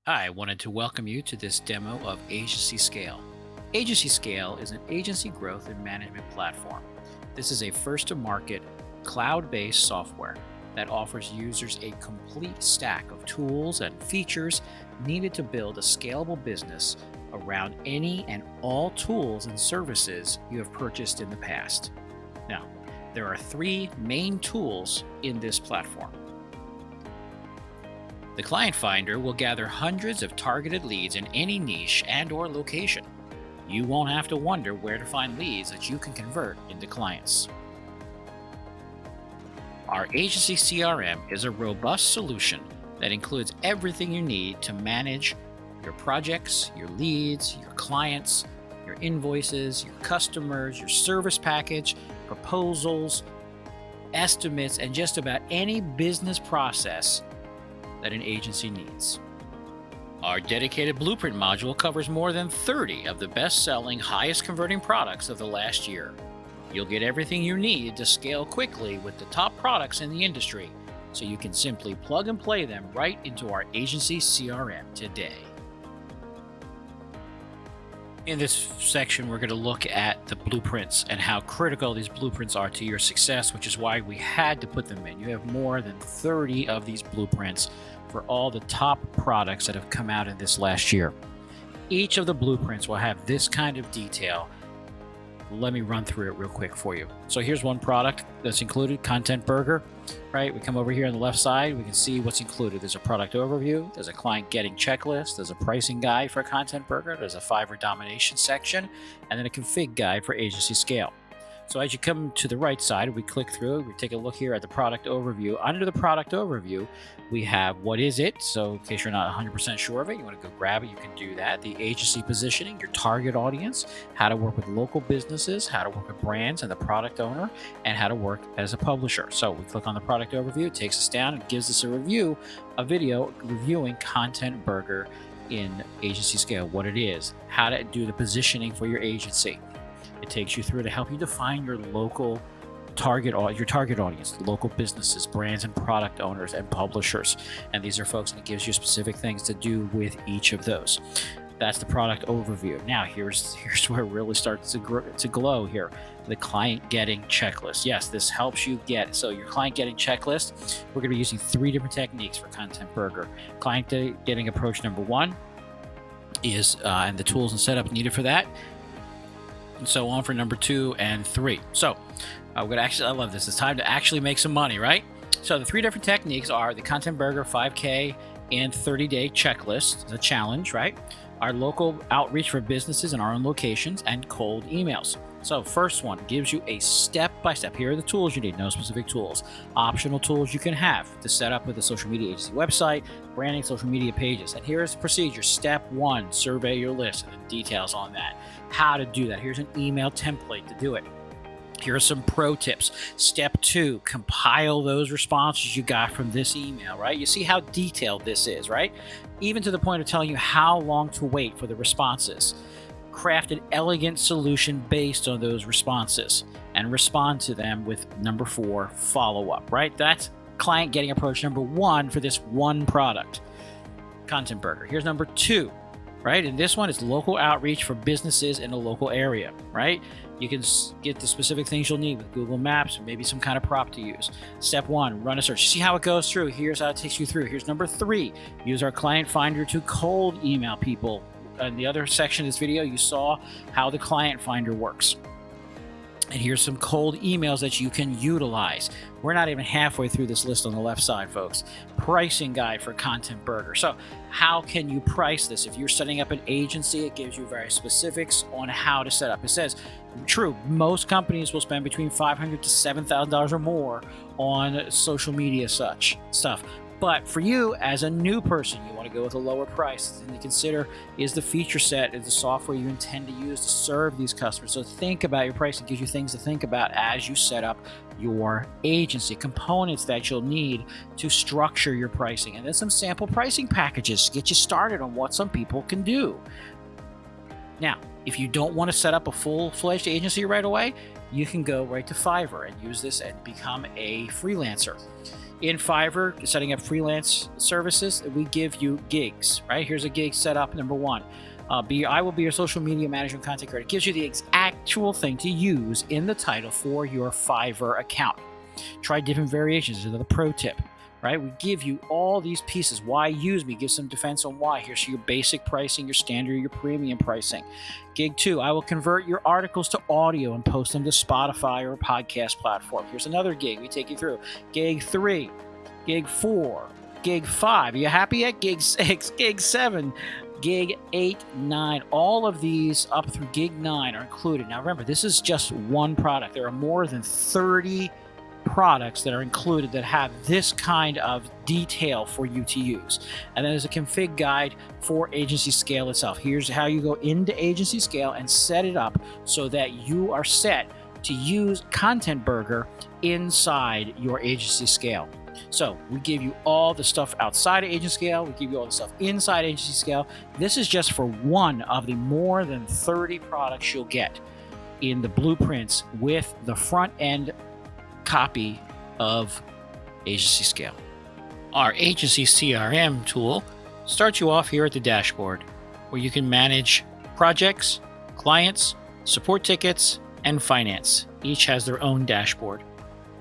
I wanted to welcome you to this demo of AgencyScale. AgencyScale is an agency growth and management platform. This is a first-to-market, cloud-based software that offers users a complete stack of tools and features needed to build a scalable business around any and all tools and services you have purchased in the past. Now, there are three main tools in this platform. The Client Finder will gather hundreds of targeted leads in any niche and/or location. You won't have to wonder where to find leads that you can convert into clients. Our Agency CRM is a robust solution that includes everything you need to manage your projects, your leads, your clients, your invoices, your customers, your service package, proposals, estimates, and just about any business process that an agency needs. Our dedicated blueprint module covers more than 30 of the best-selling, highest-converting products of the last year. You'll get everything you need to scale quickly with the top products in the industry, so you can simply plug and play them right into our agency CRM today. In this section, we're going to look at the blueprints and how critical these blueprints are to your success, which is why we had to put them in. You have more than 30 of these blueprints for all the top products that have come out in this last year. Each of the blueprints will have this kind of detail. Let me run through it real quick for you. So here's one product that's included, Content Burger, right? We come over here on the left side, we can see what's included. There's a product overview, there's a client getting checklist, there's a pricing guide for Content Burger, there's a Fiverr domination section, and then a config guide for Agency Scale. So as you come to the right side, we click through, we take a look here at the product overview. Under the product overview, we have what is it? So in case you're not 100% sure of it, you want to go grab it, you can do that. The agency positioning, your target audience, how to work with local businesses, how to work with brands and the product owner, and how to work as a publisher. So we click on the product overview, it takes us down and gives us a video reviewing Content Burger in Agency Scale, what it is, how to do the positioning for your agency. It takes you through to help you define your local target audience, local businesses, brands, and product owners and publishers. And these are folks, and it gives you specific things to do with each of those. That's the product overview. Now, here's where it really starts to glow here. The client getting checklist. Yes, this helps you get, so your client getting checklist, we're going to be using three different techniques for Content Burger. Client getting approach number one is, and the tools and setup needed for that, and so on for number 2 and 3. So I love this. It's time to actually make some money, right? So the three different techniques are the Content Burger 5K and 30-day checklist, the challenge, right? Our local outreach for businesses in our own locations, and cold emails. So first one gives you a step-by-step. Here are the tools you need, no specific tools. Optional tools you can have to set up with a social media agency website, branding, social media pages. And here's the procedure. Step 1, survey your list and the details on that. How to do that. Here's an email template to do it. Here are some pro tips. Step 2, compile those responses you got from this email, right? You see how detailed this is, right? Even to the point of telling you how long to wait for the responses. Craft an elegant solution based on those responses and respond to them with number 4, follow-up, right? That's client getting approach number 1 for this one product, Content Burger. Here's number 2, right? And this one is local outreach for businesses in a local area, right? You can get the specific things you'll need with Google Maps, maybe some kind of prop to use. Step 1, run a search. See how it goes through. Here's how it takes you through. Here's number 3, use our Client Finder to cold email people. In the other section of this video, you saw how the Client Finder works. And here's some cold emails that you can utilize. We're not even halfway through this list on the left side, folks. Pricing guide for Content Burger. So how can you price this? If you're setting up an agency, it gives you various specifics on how to set up. It says, true, most companies will spend between $500 to $7,000 or more on social media such stuff. But for you, as a new person, you want to go with a lower price. The thing to consider is the feature set, is the software you intend to use to serve these customers. So think about your pricing. It gives you things to think about as you set up your agency, components that you'll need to structure your pricing, and then some sample pricing packages to get you started on what some people can do. Now, if you don't want to set up a full-fledged agency right away, you can go right to Fiverr and use this and become a freelancer. in Fiverr, setting up freelance services, we give you gigs, right? Here's a gig set up, number one. I will be your social media management content creator. It gives you the actual thing to use in the title for your Fiverr account. Try different variations. This is another pro tip, right? We give you all these pieces. Why use me? Give some defense on why. Here's your basic pricing, your standard, your premium pricing. Gig 2, I will convert your articles to audio and post them to Spotify or a podcast platform. Here's another gig we take you through. Gig 3, Gig 4, Gig 5. Are you happy at Gig 6, Gig 7, Gig 8, 9? All of these up through Gig 9 are included. Now remember, this is just one product. There are more than 30 products that are included that have this kind of detail for you to use. And then there's a config guide for AgencyScale itself. Here's how you go into AgencyScale and set it up so that you are set to use Content Burger inside your AgencyScale. So we give you all the stuff outside of AgencyScale. We give you all the stuff inside AgencyScale. This is just for one of the more than 30 products you'll get in the blueprints with the front end copy of AgencyScale. Our Agency CRM tool starts you off here at the dashboard, where you can manage projects, clients, support tickets, and finance. Each has their own dashboard.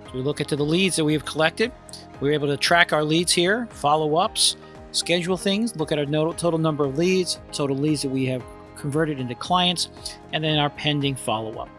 So we look at the leads that we have collected. We're able to track our leads here, follow-ups, schedule things, look at our total number of leads, total leads that we have converted into clients, and then our pending follow-up.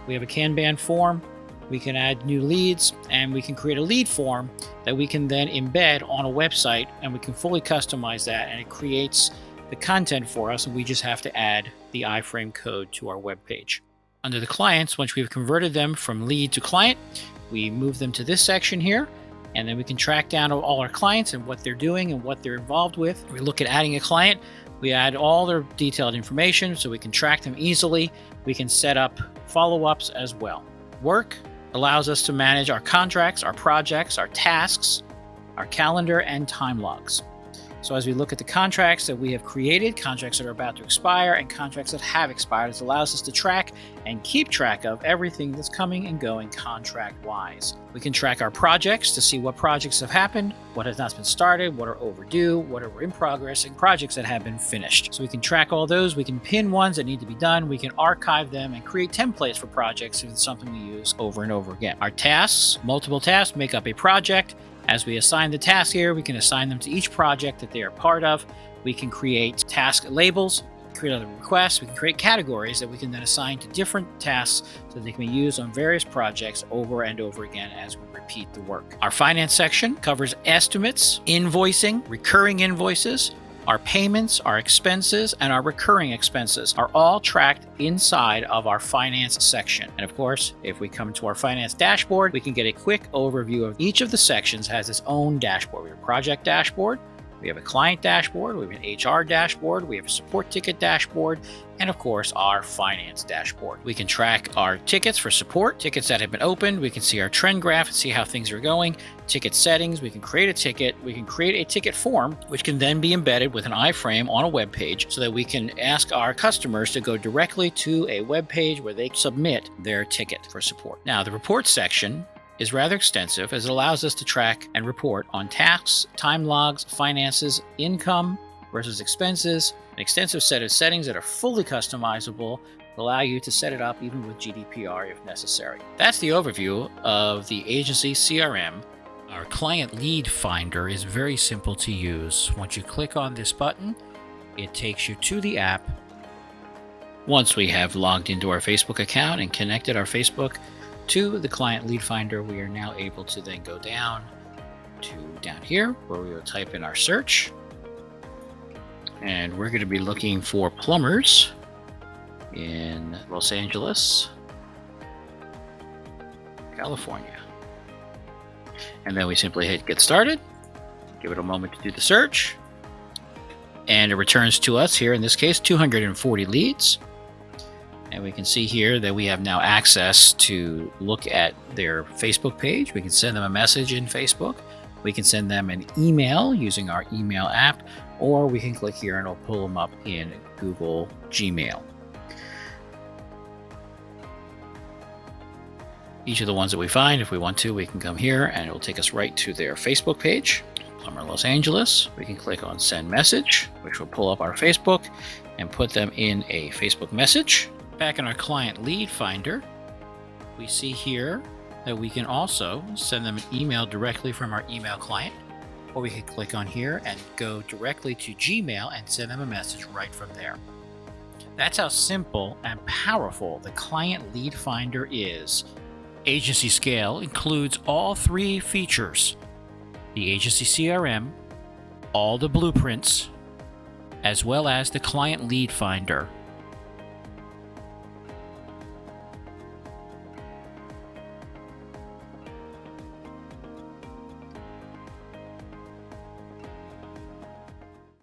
We have a Kanban form. We can add new leads, and we can create a lead form that we can then embed on a website, and we can fully customize that, and it creates the content for us, and we just have to add the iframe code to our web page. Under the clients, once we've converted them from lead to client, we move them to this section here, and then we can track down all our clients and what they're doing and what they're involved with. We look at adding a client. We add all their detailed information so we can track them easily. We can set up follow-ups as well. Work allows us to manage our contracts, our projects, our tasks, our calendar, and time logs. So as we look at the contracts that we have created, contracts that are about to expire, and contracts that have expired, it allows us to track and keep track of everything that's coming and going contract-wise. We can track our projects to see what projects have happened, what has not been started, what are overdue, what are in progress, and projects that have been finished. So we can track all those. We can pin ones that need to be done. We can archive them and create templates for projects if it's something we use over and over again. Our tasks, multiple tasks, make up a project. As we assign the tasks here, we can assign them to each project that they are part of. We can create task labels, create other requests. We can create categories that we can then assign to different tasks so they can be used on various projects over and over again as we repeat the work. Our finance section covers estimates, invoicing, recurring invoices. Our payments, our expenses, and our recurring expenses are all tracked inside of our finance section. And of course, if we come to our finance dashboard, we can get a quick overview of each of the sections has its own dashboard. We have a project dashboard, we have a client dashboard, we have an HR dashboard, we have a support ticket dashboard, and of course, our finance dashboard. We can track our tickets for support, tickets that have been opened. We can see our trend graph and see how things are going. Ticket settings, we can create a ticket. We can create a ticket form, which can then be embedded with an iframe on a web page so that we can ask our customers to go directly to a web page where they submit their ticket for support. Now, the report section is rather extensive as it allows us to track and report on tasks, time logs, finances, income versus expenses, an extensive set of settings that are fully customizable, allow you to set it up even with GDPR if necessary. That's the overview of the Agency CRM. Our client lead finder is very simple to use. Once you click on this button, it takes you to the app. Once we have logged into our Facebook account and connected our Facebook to the client lead finder, we are now able to then go down here where we will type in our search. And we're going to be looking for plumbers in Los Angeles, California. And then we simply hit get started, give it a moment to do the search, and it returns to us here, in this case, 240 leads. And we can see here that we have now access to look at their Facebook page. We can send them a message in Facebook. We can send them an email using our email app, or we can click here and it'll pull them up in Google Gmail. each of the ones that we find. If we want to, we can come here and it will take us right to their Facebook page. Plumber Los Angeles. We can click on send message, which will pull up our Facebook and put them in a Facebook message. Back in our client lead finder, we see here that we can also send them an email directly from our email client, or we can click on here and go directly to Gmail and send them a message right from there. That's how simple and powerful the client lead finder is. AgencyScale includes all three features: the agency CRM, all the blueprints, as well as the client lead finder.